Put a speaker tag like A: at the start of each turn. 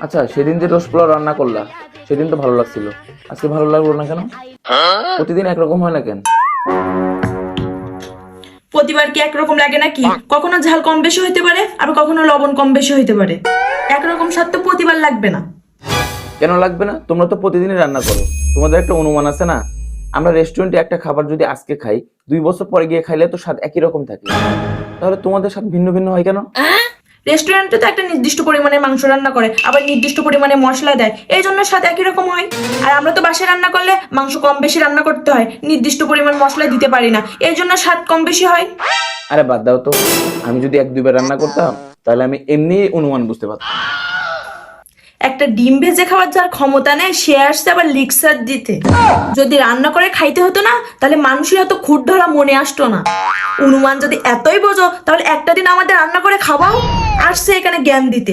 A: আচ্ছা, সেদিন যে রোস্ট পোলাও রান্না করলা সেদিন তো ভালো লাগছিল, আজকে ভালো লাগলো না কেন? প্রতিদিন একরকম হয় না কেন?
B: প্রতিবার কি একরকম লাগে নাকি? কখনো ঝাল কম বেশি হইতে পারে, আবার কখনো লবণ কম বেশি হইতে পারে। একরকম স্বাদ তো প্রতিবার লাগবে না।
A: কেন লাগবে না? তোমরা তো প্রতিদিনই রান্না করো, তোমাদের একটা অনুমান আছে না? আমরা রেস্টুরেন্টে একটা খাবার যদি আজকে খাই, 2 বছর পরে গিয়ে খাইলে তো স্বাদ একই রকম থাকে, তাহলে তোমাদের স্বাদ ভিন্ন ভিন্ন হয় কেন?
B: রেস্টুরেন্টে তো একটা নির্দিষ্ট পরিমাণে মাংস রান্না করে, আবার নির্দিষ্ট পরিমাণে মশলা দেয়, এই জন্য স্বাদ একই রকম হয়। আর আমরা তো বাসায় রান্না করলে মাংস কম বেশি রান্না করতে হয়, নির্দিষ্ট পরিমাণ মশলা দিতে পারি না, এই জন্য স্বাদ কম বেশি হয়।
A: আরে বাদ দাও তো, আমি যদি 1-2 বার রান্না করতাম তাহলে আমি এমনি অনুমান বুঝতে পারতাম।
B: একটা ডিম ভেজে খাওয়ার যার ক্ষমতা নেই, সে আসছে আবার লিকসার দিতে। যদি রান্না করে খাইতে হতো না, তাহলে মানুষের হয়তো খুঁট ধরা মনে আসতো না। অনুমান যদি এতই বোঝো, তাহলে একটা দিন আমাদের রান্না করে খাওয়াও। আসছে এখানে জ্ঞান দিতে।